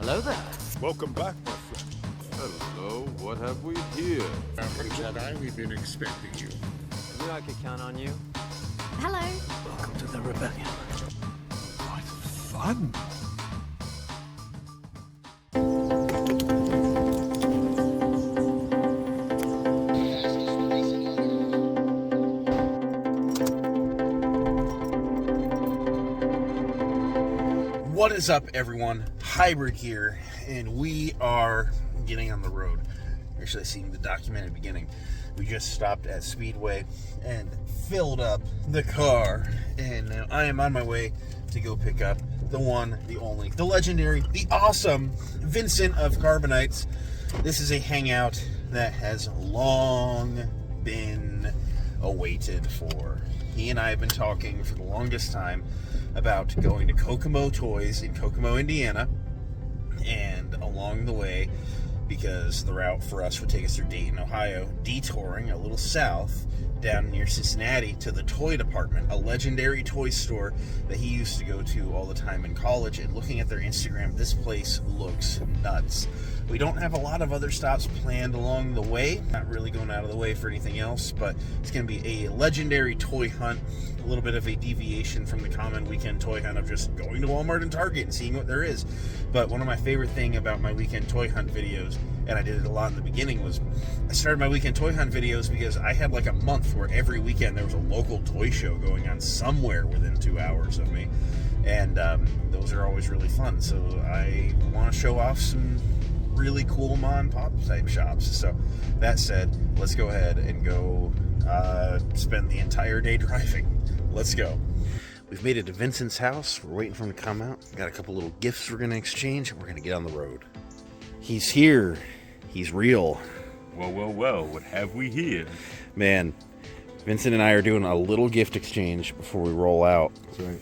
Hello there. Welcome back, my friend. Hello, what have we here? Jedi, we've been expecting you. Knew I could count on you. Hello. Welcome to the rebellion. What fun! What is up, everyone? Hybrid here, and we are getting on the road. Actually, seeing the documented beginning. We just stopped at Speedway and filled up the car, and now I am on my way to go pick up the one, the only, the legendary, the awesome Vincent of Carbonites. This is a hangout that has long been awaited for. He and I have been talking for the longest time about going to Kokomo Toys in Kokomo, Indiana, and along the way, because the route for us would take us through Dayton, Ohio, detouring a little south down near Cincinnati to the toy department, a legendary toy store that he used to go to all the time in college. And looking at their Instagram, this place looks nuts. We don't have a lot of other stops planned along the way, not really going out of the way for anything else, but it's going to be a legendary toy hunt, a little bit of a deviation from the common weekend toy hunt of just going to Walmart and Target and seeing what there is. But one of my favorite things about my weekend toy hunt videos, and I did it a lot in the beginning, was I started my weekend toy hunt videos because I had like a month where every weekend there was a local toy show going on somewhere within 2 hours of me, and those are always really fun. So I want to show off some really cool mom and pop type shops. So that said, let's go ahead and go spend the entire day driving. Let's go. We've made it to Vincent's house. We're waiting for him to come out. Got a couple little gifts we're going to exchange. We're going to get on the road. He's here. He's real. Whoa, what have we here? Man, Vincent and I are doing a little gift exchange before we roll out. That's right.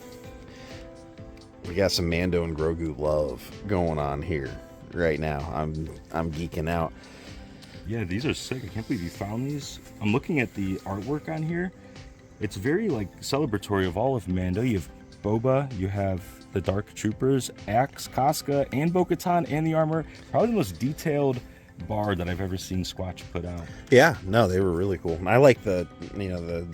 We got some Mando and Grogu love going on here right now. I'm geeking out. Yeah, these are sick. I can't believe you found these. I'm looking at the artwork on here. It's very like celebratory of all of Mando. You have Boba, you have the Dark Troopers, Axe, Casca, and Bo-Katan, and the armor. Probably the most detailed bar that I've ever seen Squatch put out. Yeah, no, they were really cool. I like the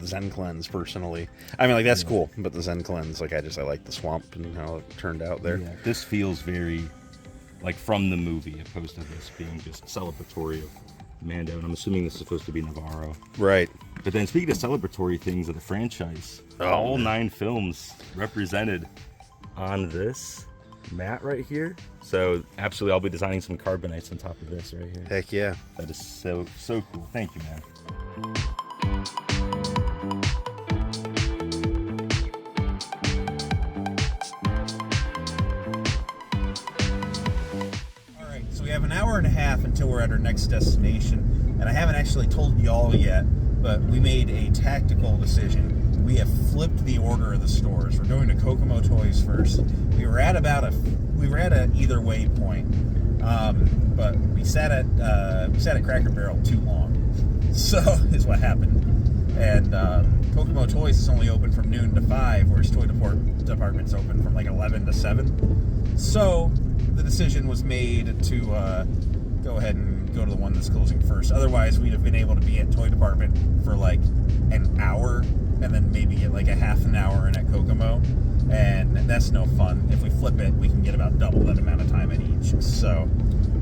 Zen Cleanse personally. I mean, like, that's cool, but the Zen Cleanse, like, I like the swamp and how it turned out there. Yeah, this feels very like from the movie, opposed to this being just celebratory of Mando, and I'm assuming this is supposed to be Navarro. Right. But then speaking of celebratory things of the franchise, all 9 films represented on this mat right here. So absolutely, I'll be designing some Carbonites on top of this right here. Heck yeah. That is so cool. Thank you, man. Alright, so we have an hour and a half until we're at our next destination, and I haven't actually told y'all yet, but we made a tactical decision. We have flipped the order of the stores. We're going to Kokomo Toys first. We were at an either way point, but we sat at Cracker Barrel too long. So is what happened. And Kokomo Toys is only open from noon to 5, whereas Toy Department's open from like 11 to 7. So the decision was made to go ahead and go to the one that's closing first. Otherwise, we'd have been able to be at Toy Department for like an hour, and then maybe get like a half an hour in at Kokomo, and that's no fun. If we flip it, we can get about double that amount of time at each, so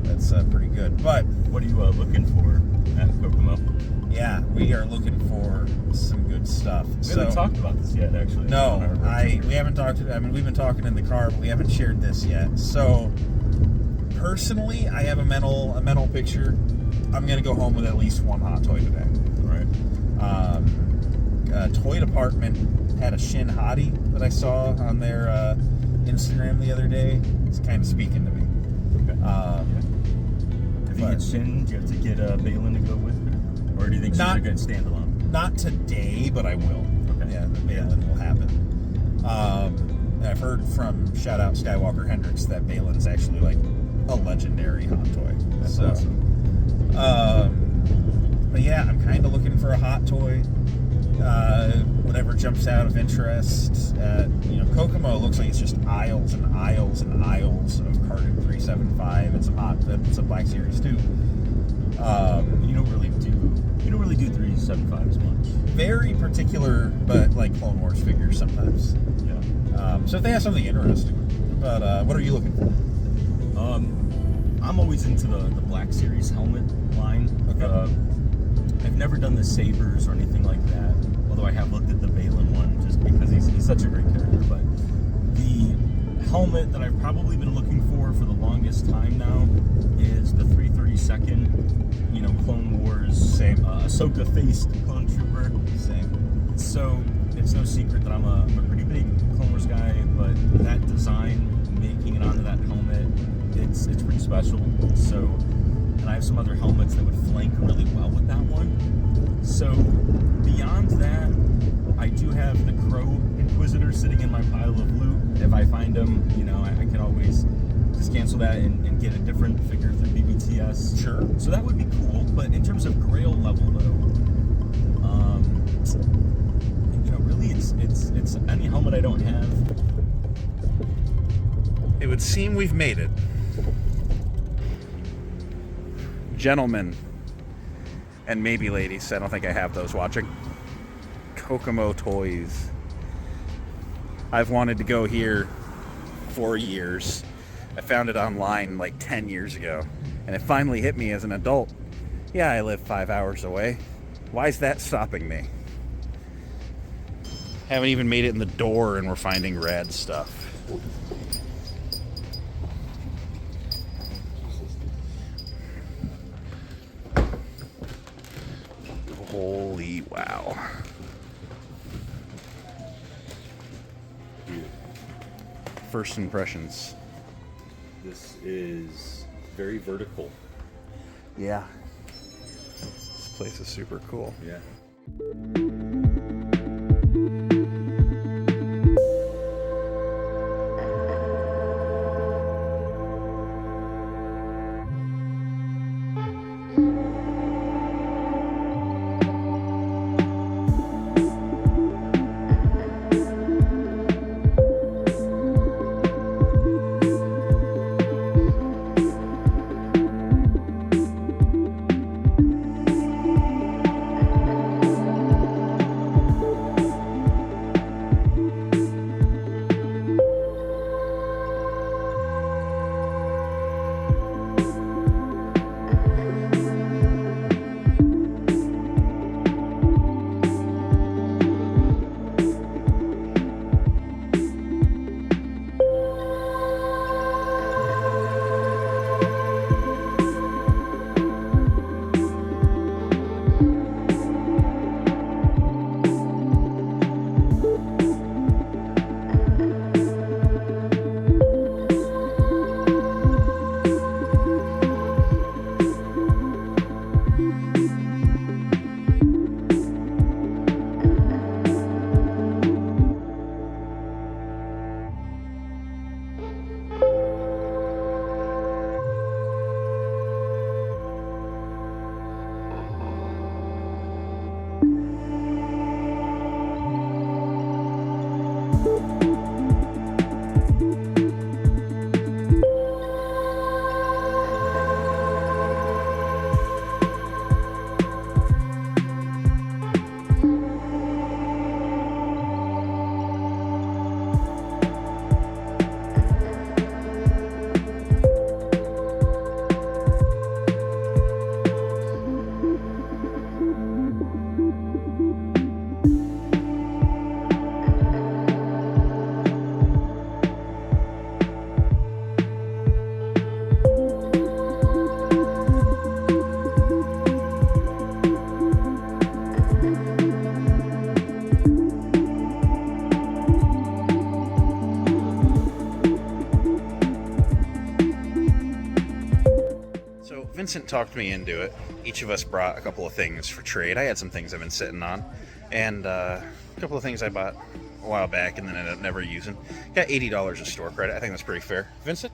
that's pretty good. But What are you looking for at Kokomo? yeah, we are looking for some good stuff. We haven't talked about this yet, actually. No, we haven't talked. I mean, we've been talking in the car, but we haven't shared this yet. So personally, I have a mental picture. I'm gonna go home with at least one hot toy today. Right. Toy Department had a Shin Hottie that I saw on their Instagram the other day. It's kind of speaking to me. Okay. If you get Shin, do you have to get Balin to go with it? Or do you think she's a good standalone? Not today, but I will. Okay. Yeah, the Balin will happen. And I've heard from shout out Skywalker Hendricks that Balin's actually like a legendary hot toy. That's awesome. But yeah, I'm kind of looking for a hot toy. whatever jumps out of interest. Kokomo looks like it's just aisles and aisles and aisles of Carbon 375 and some Black Series too. You don't really do 375 as much. Very particular, but like Clone Wars figures sometimes. Yeah. So if they have something interesting, but what are you looking for? I'm always into the Black Series helmet line. Okay. I've never done the Sabers or anything like that, although I have looked at the Balin one just because he's such a great character. But the helmet that I've probably been looking for the longest time now is the 332nd, Clone Wars, Same. Ahsoka faced clone trooper. Same. So it's no secret that I'm a pretty big Clone Wars guy, but that design, making it onto that helmet, it's pretty special. So, and I have some other helmets that would flank really well with that one. So beyond that, I do have the Crow Inquisitor sitting in my pile of loot. If I find them, I can always just cancel that and get a different figure through BBTS. Sure. So that would be cool. But in terms of Grail level, though, really it's any helmet I don't have. It would seem we've made it. Gentlemen, and maybe ladies, I don't think I have those watching. Kokomo toys. I've wanted to go here for years. I found it online like 10 years ago, and it finally hit me as an adult. Yeah, I live 5 hours away. Why is that stopping me? Haven't even made it in the door and we're finding rad stuff. Holy wow. First impressions. This is very vertical. Yeah. This place is super cool. Yeah. Vincent talked me into it. Each of us brought a couple of things for trade. I had some things I've been sitting on, and a couple of things I bought a while back and then ended up never using. Got $80 of store credit. I think that's pretty fair. Vincent?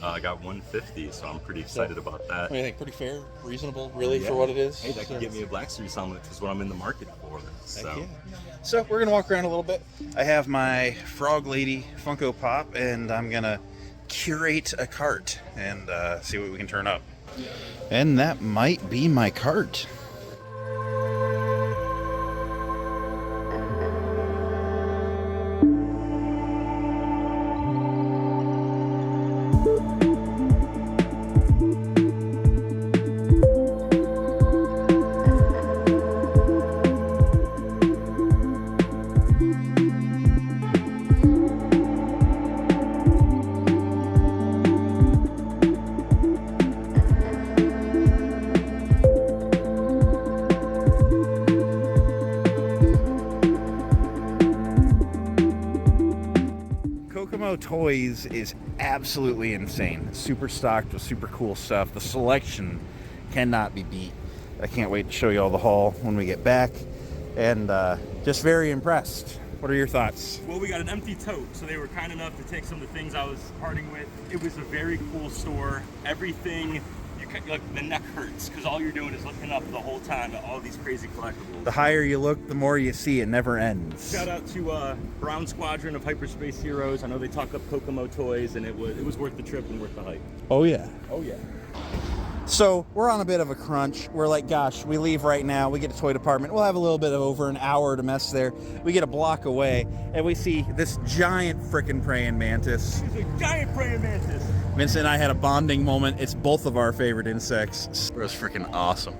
I got 150, so I'm pretty excited about that. What do you think? Pretty fair, reasonable, really, for what it is? Hey, that could get me a Black Series helmet, is what I'm in the market for. Heck So, yeah. So we're gonna walk around a little bit. I have my Frog Lady Funko Pop, and I'm gonna curate a cart and see what we can turn up. And that might be my cart. Kokomo Toys is absolutely insane. Super stocked with super cool stuff. The selection cannot be beat. I can't wait to show you all the haul when we get back. And just very impressed. What are your thoughts? well, we got an empty tote, so they were kind enough to take some of the things I was parting with. It was a very cool store. Everything, like the neck hurts because all you're doing is looking up the whole time at all these crazy collectibles. The higher you look, the more you see. It never ends. Shout out to Brown Squadron of Hyperspace Heroes. I know they talk up Kokomo Toys, and it was worth the trip and worth the hype. Oh yeah. Oh yeah. So we're on a bit of a crunch. We're like, gosh, we leave right now. We get to toy department. We'll have a little bit of over an hour to mess there. We get a block away, and we see this giant frickin' praying mantis. It's a giant praying mantis. Vincent and I had a bonding moment. It's both of our favorite insects. It was freaking awesome.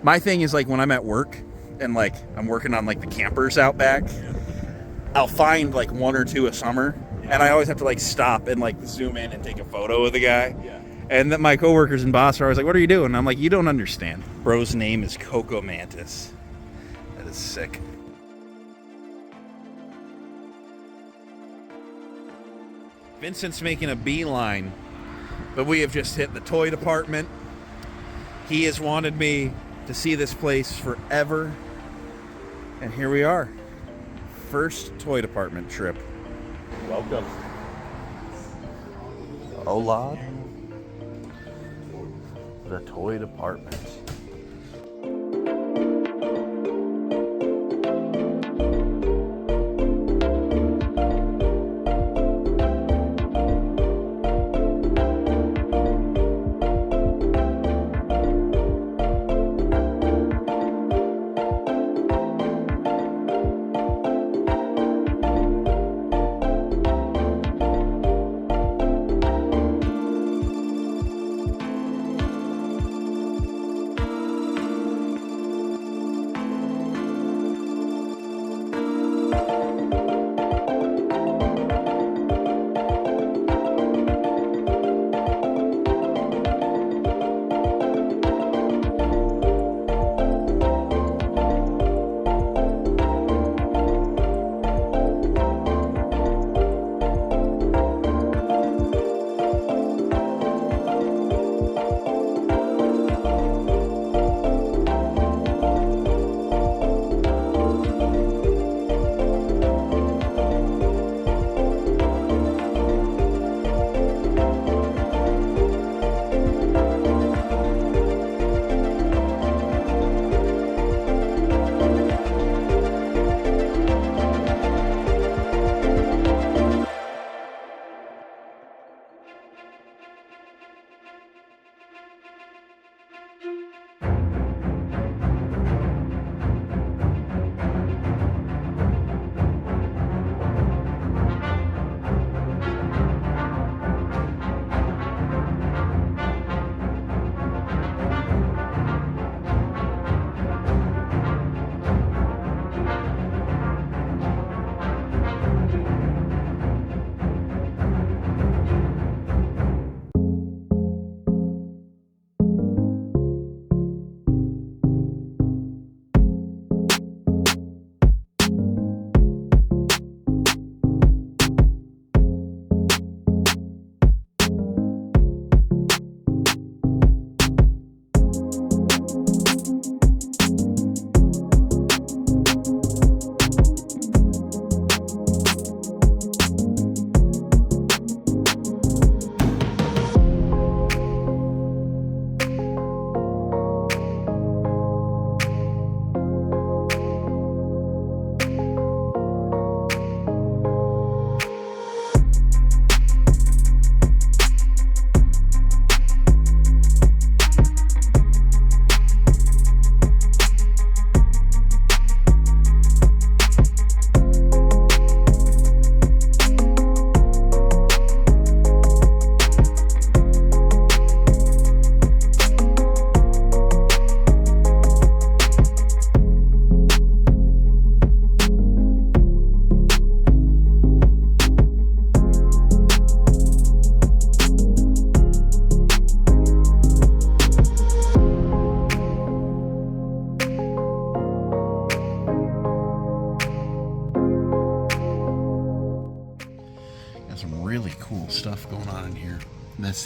My thing is, like, when I'm at work and like I'm working on like the campers out back, I'll find like one or two a summer, and I always have to like stop and like zoom in and take a photo of the guy. Yeah. And then my coworkers and boss are always like, "What are you doing?" And I'm like, "You don't understand. Bro's name is Coco Mantis." That is sick. Vincent's making a beeline, but we have just hit the toy department. He has wanted me to see this place forever, and here we are. First toy department trip. Welcome. Hola. The toy department.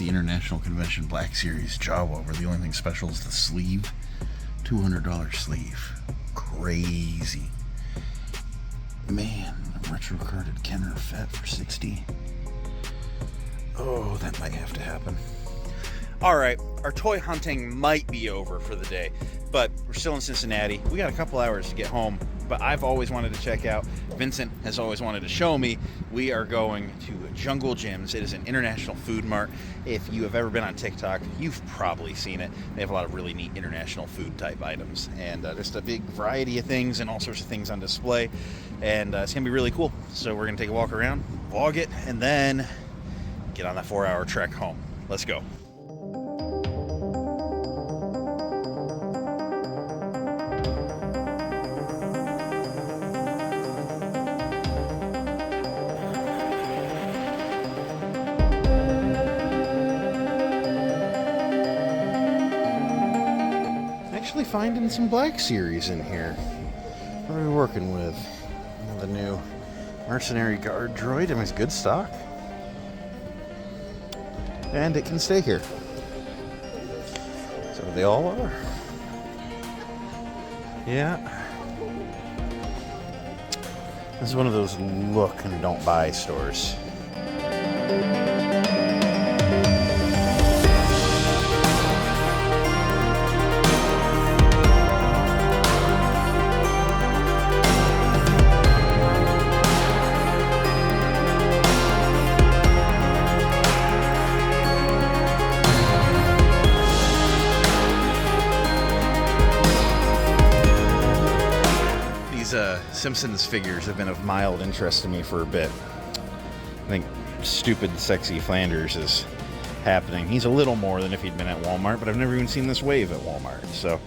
the International Convention Black Series Jawa, where the only thing special is the sleeve. $200 sleeve. Crazy. Man, a retro carded Kenner Fett for 60. Oh, that might have to happen. Alright, our toy hunting might be over for the day, but we're still in Cincinnati. We got a couple hours to get home, but I've always wanted to check out. Vincent has always wanted to show me. We are going to Jungle Jim's. It is an international food mart. If you have ever been on TikTok, you've probably seen it. They have a lot of really neat international food type items, and just a big variety of things and all sorts of things on display, and it's gonna be really cool. So we're gonna take a walk around, vlog it, and then get on that 4-hour trek home. Let's go. Actually finding some Black Series in here. What are we working with? The new Mercenary Guard droid. I mean, it's good stock. And it can stay here. So they all are. Yeah. This is one of those look and don't buy stores. Simpsons figures have been of mild interest to me for a bit. I think stupid, sexy Flanders is happening. He's a little more than if he'd been at Walmart, but I've never even seen this wave at Walmart, so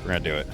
we're gonna do it.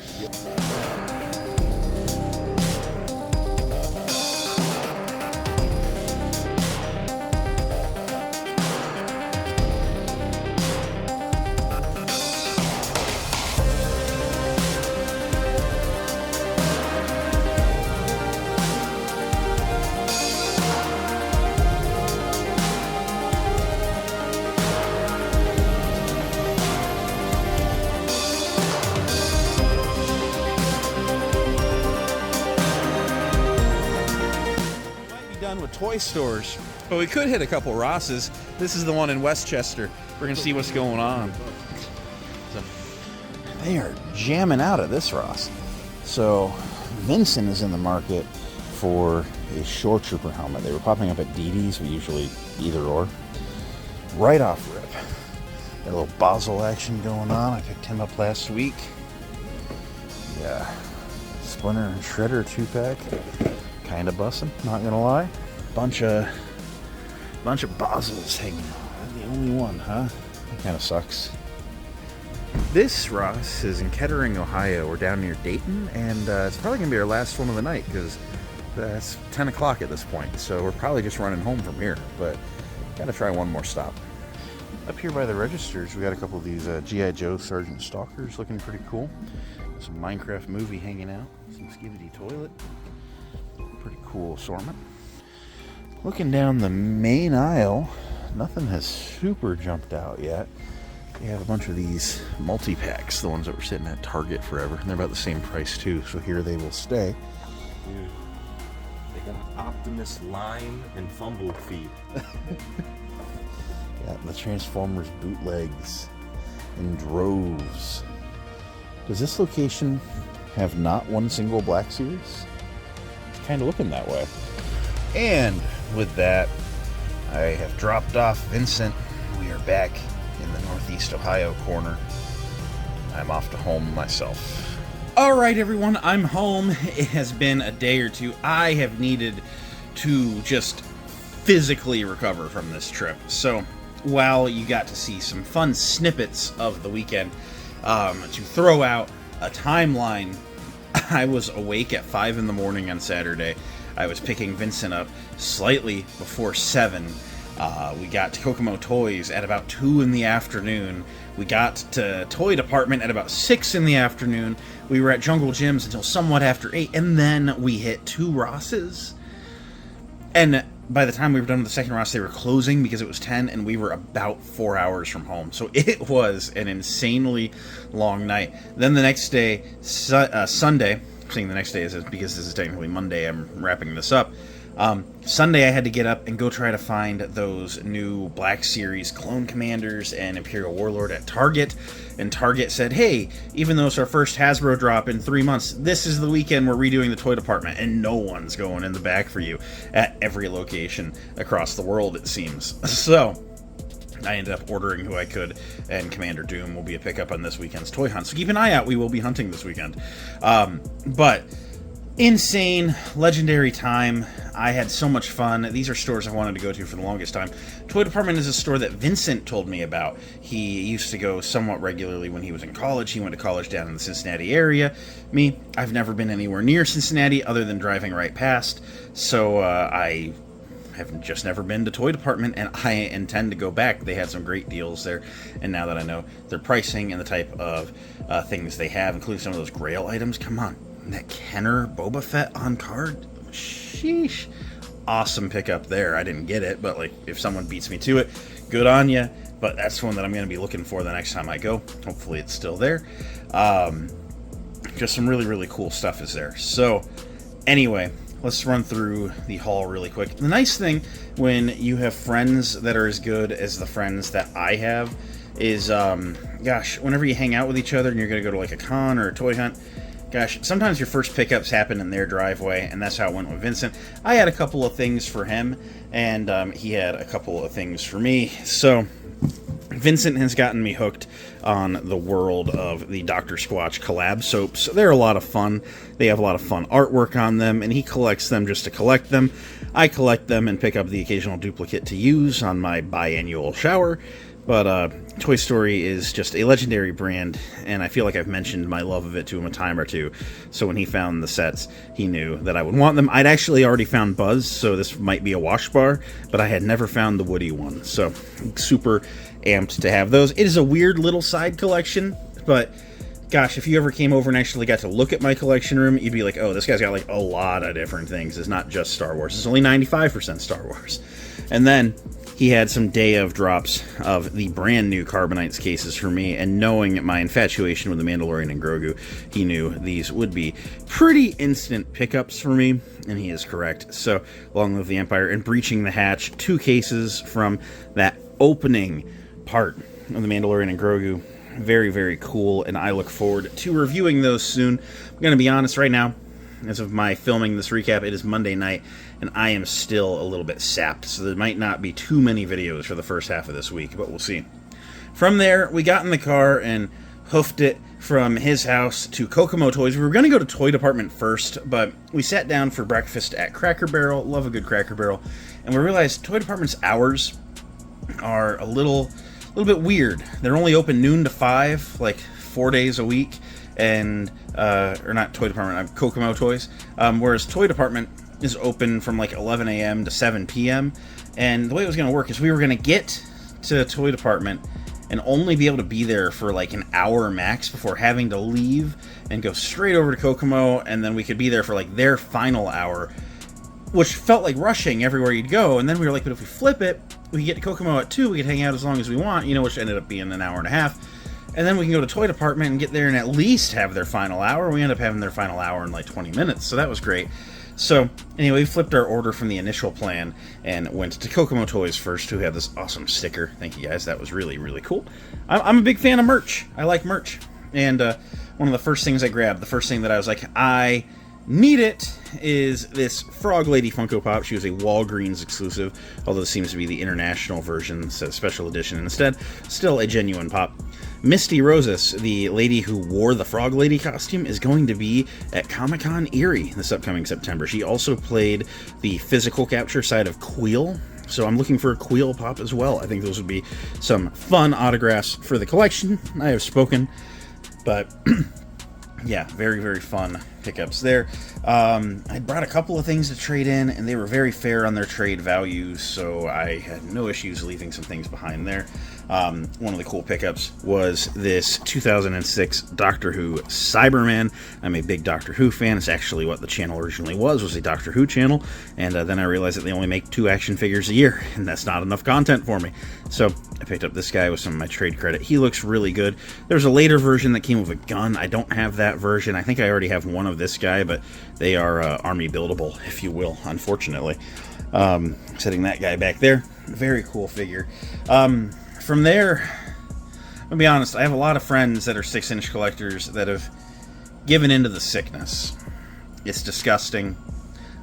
With toy stores, but we could hit a couple Rosses. This is the one in Westchester. We're gonna see what's going on. So, they are jamming out at this Ross. So Vincent is in the market for a Shore Trooper helmet. They were popping up at DD's. We usually either or. Right off rip. Got a little Basel action going on. I picked him up last week. Yeah, Splinter and Shredder 2-pack. Kind of bussin', not gonna lie. Bunch of Basels hanging on. The only one, huh? That kind of sucks. This Ross is in Kettering, Ohio. We're down near Dayton, and it's probably gonna be our last one of the night because it's 10 o'clock at this point. So we're probably just running home from here, but gotta try one more stop. Up here by the registers, we got a couple of these G.I. Joe Sergeant Stalkers looking pretty cool. Some Minecraft movie hanging out. Some Skibidi Toilet. Pretty cool assortment. Looking down the main aisle, nothing has super jumped out yet. We have a bunch of these multi-packs, the ones that were sitting at Target forever. And they're about the same price too, so here they will stay. Dude, they got Optimus Lime and Fumble Feet. Yeah, the Transformers bootlegs in droves. Does this location have not one single Black Series? It's kind of looking that way. And with that, I have dropped off Vincent. We are back in the Northeast Ohio corner. I'm off to home myself. All right, everyone, I'm home. It has been a day or two. I have needed to just physically recover from this trip. So while you got to see some fun snippets of the weekend, to throw out a timeline, I was awake at 5 in the morning on Saturday. I was picking Vincent up slightly before 7. We got to Kokomo Toys at about 2 in the afternoon. We got to Toy Department at about 6 in the afternoon. We were at Jungle Jim's until somewhat after 8, and then we hit 2 Rosses. And by the time we were done with the second Ross, they were closing because it was 10, and we were about 4 hours from home. So it was an insanely long night. Then the next day, Sunday, I'm saying the next day is because this is technically Monday, I'm wrapping this up. Sunday I had to get up and go try to find those new Black Series Clone Commanders and Imperial Warlord at Target. And Target said, hey, even though it's our first Hasbro drop in 3 months, this is the weekend we're redoing the toy department, and no one's going in the back for you at every location across the world, it seems. So I ended up ordering who I could, and Commander Doom will be a pickup on this weekend's toy hunt. So keep an eye out. We will be hunting this weekend. But insane, legendary time. I had so much fun. These are stores I wanted to go to for the longest time. Toy Department is a store that Vincent told me about. He used to go somewhat regularly when he was in college. He went to college down in the Cincinnati area. Me, I've never been anywhere near Cincinnati other than driving right past. So I have just never been to Toy Department, and I intend to go back. They had some great deals there, and now that I know their pricing and the type of things they have, including some of those Grail items, come on. That Kenner Boba Fett on card, sheesh, awesome pickup there. I didn't get it, but like if someone beats me to it, good on you. But that's one that I'm going to be looking for the next time I go. Hopefully it's still there. Just some really, really cool stuff is there. So anyway, let's run through the haul really quick. The nice thing when you have friends that are as good as the friends that I have is, gosh, whenever you hang out with each other and you're going to go to like a con or a toy hunt, gosh, sometimes your first pickups happen in their driveway, and that's how it went with Vincent. I had a couple of things for him, and he had a couple of things for me. So Vincent has gotten me hooked on the world of the Dr. Squatch collab soaps. They're a lot of fun. They have a lot of fun artwork on them, and he collects them just to collect them. I collect them and pick up the occasional duplicate to use on my biannual shower. But Toy Story is just a legendary brand, and I feel like I've mentioned my love of it to him a time or two. So when he found the sets, he knew that I would want them. I'd actually already found Buzz, so this might be a wash bar, but I had never found the Woody one. So super amped to have those. It is a weird little side collection, but gosh, if you ever came over and actually got to look at my collection room, you'd be like, oh, this guy's got like a lot of different things. It's not just Star Wars. It's only 95% Star Wars. And then he had some day of drops of the brand new Carbonites cases for me, and knowing my infatuation with the Mandalorian and Grogu, he knew these would be pretty instant pickups for me, and he is correct. So, Long Live the Empire and Breaching the Hatch, 2 cases from that opening part of the Mandalorian and Grogu. Very, very cool, and I look forward to reviewing those soon. I'm going to be honest right now, as of my filming this recap, it is Monday night, and I am still a little bit sapped, so there might not be too many videos for the first half of this week, but we'll see. From there, we got in the car and hoofed it from his house to Kokomo Toys. We were going to go to Toy Department first, but we sat down for breakfast at Cracker Barrel. Love a good Cracker Barrel. And we realized Toy Department's hours are a little bit weird. They're only open noon to 5, like 4 days a week, and or not Toy Department, Kokomo Toys. Whereas Toy Department is open from like 11 a.m. to 7 p.m. And the way it was going to work is we were going to get to Toy Department and only be able to be there for like an hour max before having to leave and go straight over to Kokomo, and then we could be there for like their final hour, which felt like rushing everywhere you'd go. And then we were like, but if we flip it, we could get to Kokomo at 2, we could hang out as long as we want, which ended up being an hour and a half. And then we can go to Toy Department and get there and at least have their final hour. We ended up having their final hour in like 20 minutes, so that was great. So, anyway, we flipped our order from the initial plan and went to Kokomo Toys first, who had this awesome sticker. Thank you, guys. That was really, really cool. I'm a big fan of merch. I like merch. And one of the first things I grabbed, the first thing that I was like, I need it, is this Frog Lady Funko Pop. She was a Walgreens exclusive, although this seems to be the international version, so special edition instead. Still a genuine pop. Misty Rosas, the lady who wore the Frog Lady costume, is going to be at Comic-Con Erie this upcoming September. She also played the physical capture side of Queel, so I'm looking for a Queel pop as well. I think those would be some fun autographs for the collection. I have spoken, but yeah, very, very fun pickups there. I brought a couple of things to trade in, and they were very fair on their trade values, so I had no issues leaving some things behind there. One of the cool pickups was this 2006 Doctor Who Cyberman. I'm a big Doctor Who fan. It's actually what the channel originally was a Doctor Who channel, and then I realized that they only make 2 action figures a year, and that's not enough content for me. So I picked up this guy with some of my trade credit. He looks really good. There's a later version that came with a gun. I don't have that version. I think I already have one of this guy, but they are army buildable, if you will, unfortunately. Setting that guy back there. Very cool figure. From there, I'll be honest, I have a lot of friends that are 6-inch collectors that have given into the sickness. It's disgusting.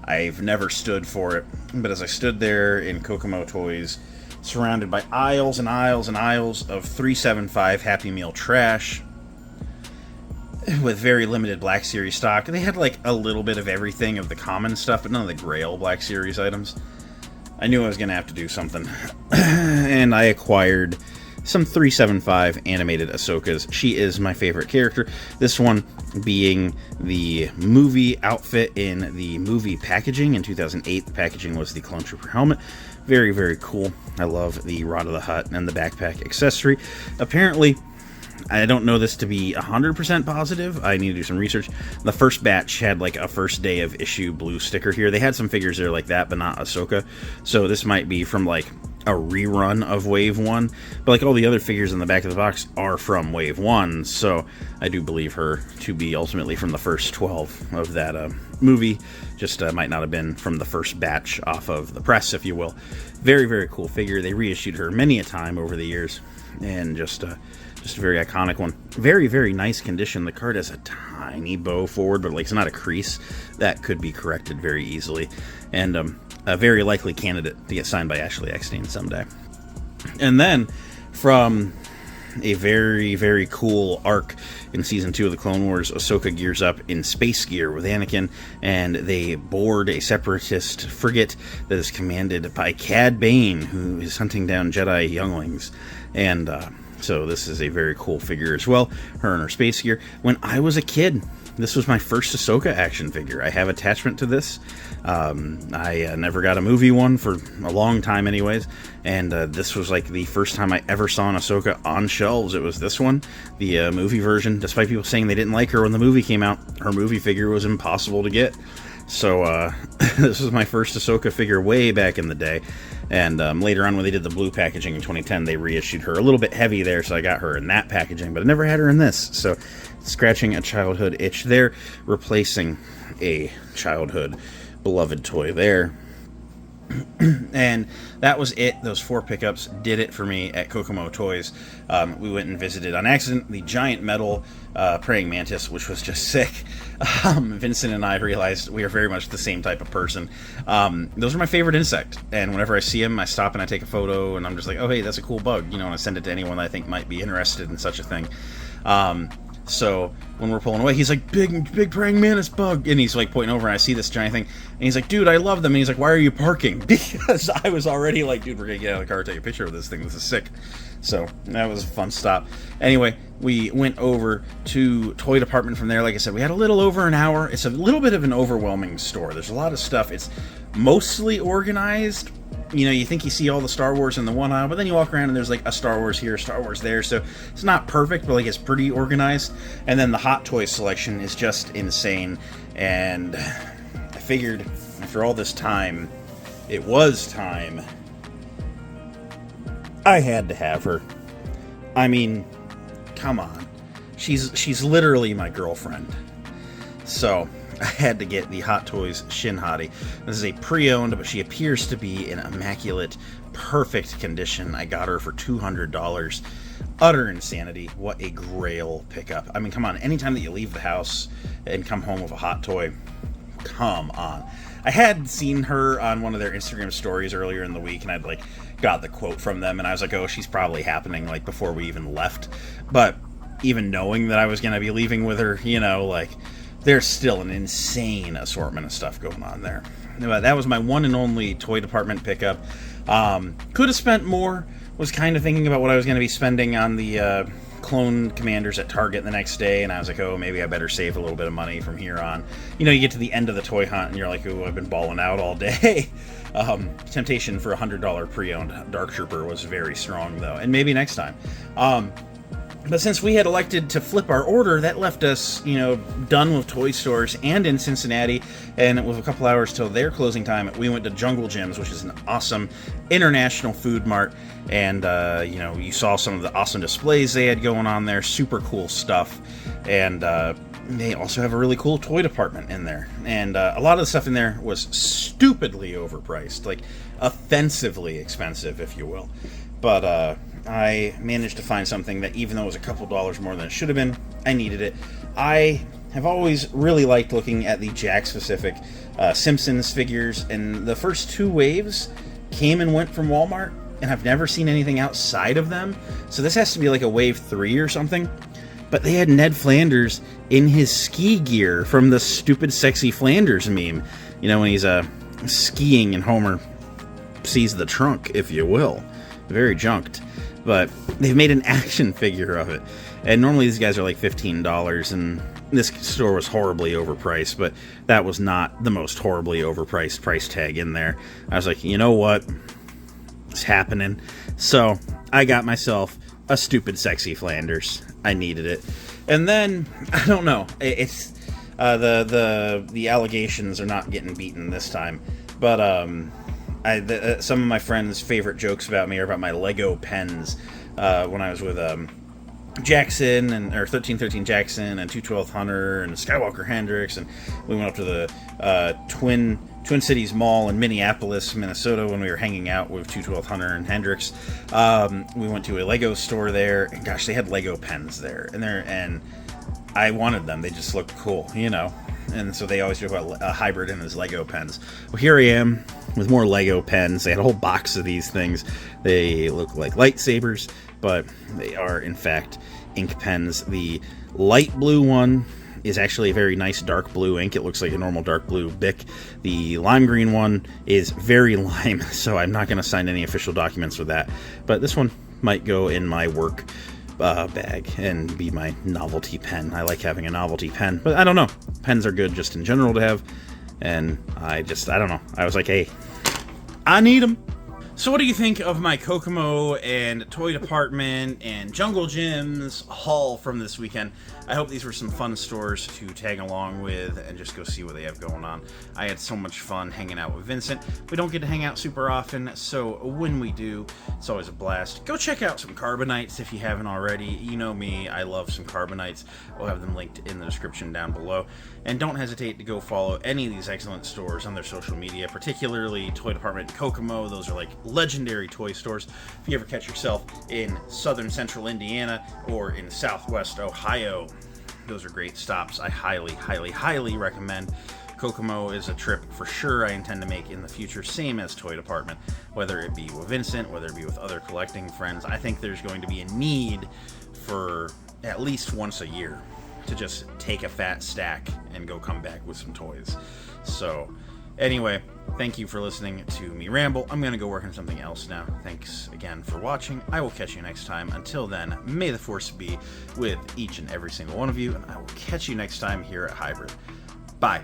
I've never stood for it, but as I stood there in Kokomo Toys, surrounded by aisles and aisles and aisles of 375 Happy Meal trash, with very limited Black Series stock. They had like a little bit of everything of the common stuff, but none of the Grail Black Series items. I knew I was going to have to do something, and I acquired some 375 animated Ahsokas. She is my favorite character. This one being the movie outfit in the movie packaging. In 2008, the packaging was the Clone Trooper helmet. Very, very cool. I love the Rod of the Hutt and the backpack accessory. Apparently, I don't know this to be 100% positive. I need to do some research. The first batch had like a first day of issue blue sticker here. They had some figures there like that, but not Ahsoka. So this might be from like a rerun of Wave 1. But like all the other figures in the back of the box are from Wave 1. So I do believe her to be ultimately from the first 12 of that movie. Just might not have been from the first batch off of the press, if you will. Very, very cool figure. They reissued her many a time over the years. And just a very iconic one. Very, very nice condition. The card has a tiny bow forward, but like it's not a crease. That could be corrected very easily. And a very likely candidate to get signed by Ashley Eckstein someday. And then from a very, very cool arc in Season 2 of the Clone Wars, Ahsoka gears up in space gear with Anakin, and they board a separatist frigate that is commanded by Cad Bane, who is hunting down Jedi younglings. And so this is a very cool figure as well, her in her space gear. When I was a kid, this was my first Ahsoka action figure. I have attachment to this. I never got a movie one for a long time anyways, and this was like the first time I ever saw an Ahsoka on shelves. It was this one, the movie version. Despite people saying they didn't like her when the movie came out, her movie figure was impossible to get. So this was my first Ahsoka figure way back in the day. And later on when they did the blue packaging in 2010, they reissued her a little bit heavy there, so I got her in that packaging, but I never had her in this. So scratching a childhood itch there, replacing a childhood beloved toy there. And that was it. Those 4 pickups did it for me at Kokomo Toys. We went and visited on accident the giant metal praying mantis, which was just sick. Vincent and I realized we are very much the same type of person. Those are my favorite insect, and whenever I see them, I stop and I take a photo, and I'm just like, oh hey, that's a cool bug, you know, and I send it to anyone that I think might be interested in such a thing. So when we're pulling away, he's like, big praying mantis bug, and he's like pointing over, and I see this giant thing, and he's like, dude, I love them. And he's like, why are you parking? Because I was already like, dude, we're gonna get out of the car, take a picture of this thing, this is sick. So that was a fun stop. Anyway, we went over to toy department from there. Like I said, we had a little over an hour. It's a little bit of an overwhelming store. There's a lot of stuff. It's mostly organized. You know, you think you see all the Star Wars in the one aisle, but then you walk around and there's like a Star Wars here, a Star Wars there. So it's not perfect, but like it's pretty organized. And then the Hot Toys selection is just insane. And I figured after all this time, it was time. I had to have her. I mean, come on. She's literally my girlfriend. So I had to get the Hot Toys Shin Hottie. This is a pre-owned, but she appears to be in immaculate, perfect condition. I got her for $200. Utter insanity. What a grail pickup. I mean, come on. Anytime that you leave the house and come home with a hot toy, come on. I had seen her on one of their Instagram stories earlier in the week, and I'd like got the quote from them, and I was like, oh, she's probably happening like before we even left. But even knowing that I was going to be leaving with her, you know, like, there's still an insane assortment of stuff going on there. That was my one and only toy department pickup. Could have spent more. Was kind of thinking about what I was going to be spending on the clone commanders at Target the next day, and I was like, oh, maybe I better save a little bit of money from here on. You know, you get to the end of the toy hunt, and you're like, oh, I've been balling out all day. Temptation for $100 pre-owned Dark Trooper was very strong, though, and maybe next time. But since we had elected to flip our order, that left us, done with toy stores and in Cincinnati, and with a couple hours till their closing time, we went to Jungle Gyms, which is an awesome international food mart, and, you saw some of the awesome displays they had going on there, super cool stuff, and they also have a really cool toy department in there, and a lot of the stuff in there was stupidly overpriced, like offensively expensive, if you will, but, I managed to find something that, even though it was a couple dollars more than it should have been, I needed it. I have always really liked looking at the Jakks-specific Simpsons figures, and the first 2 waves came and went from Walmart, and I've never seen anything outside of them, so this has to be like a wave 3 or something. But they had Ned Flanders in his ski gear from the stupid Sexy Flanders meme, when he's skiing and Homer sees the trunk, if you will. Very junked. But they've made an action figure of it. And normally these guys are like $15, and this store was horribly overpriced, but that was not the most horribly overpriced price tag in there. I was like, you know what? It's happening. So I got myself a stupid Sexy Flanders. I needed it. And then, I don't know, it's the allegations are not getting beaten this time. But some of my friends' favorite jokes about me are about my Lego pens. When I was with Jackson or 1313 Jackson and 212 Hunter and Skywalker Hendrix, and we went up to the Twin Cities Mall in Minneapolis, Minnesota, when we were hanging out with 212 Hunter and Hendrix. We went to a Lego store there, and gosh, they had Lego pens there, and I wanted them. They just looked cool, And so they always do a hybrid in his Lego pens. Well, here I am with more Lego pens. They had a whole box of these things. They look like lightsabers, but they are, in fact, ink pens. The light blue one is actually a very nice dark blue ink. It looks like a normal dark blue Bic. The lime green one is very lime, so I'm not going to sign any official documents with that. But this one might go in my work bag and be my novelty pen. I like having a novelty pen, but I don't know. Pens are good just in general to have, and I don't know. I was like, hey, I need them. So what do you think of my Kokomo and toy department and Jungle Gyms haul from this weekend? I hope these were some fun stores to tag along with and just go see what they have going on. I had so much fun hanging out with Vincent. We don't get to hang out super often, so when we do, it's always a blast. Go check out some Carbonites if you haven't already. You know me, I love some Carbonites. I'll have them linked in the description down below. And don't hesitate to go follow any of these excellent stores on their social media, particularly Toy Department Kokomo. Those are like legendary toy stores. If you ever catch yourself in southern central Indiana or in southwest Ohio, those are great stops. I highly, highly, highly recommend. Kokomo is a trip for sure I intend to make in the future, same as Toy Department, whether it be with Vincent, whether it be with other collecting friends. I think there's going to be a need for at least once a year to just take a fat stack and go come back with some toys. So anyway, thank you for listening to me ramble. I'm going to go work on something else now. Thanks again for watching. I will catch you next time. Until then, may the force be with each and every single one of you, and I will catch you next time here at Hybrid. Bye.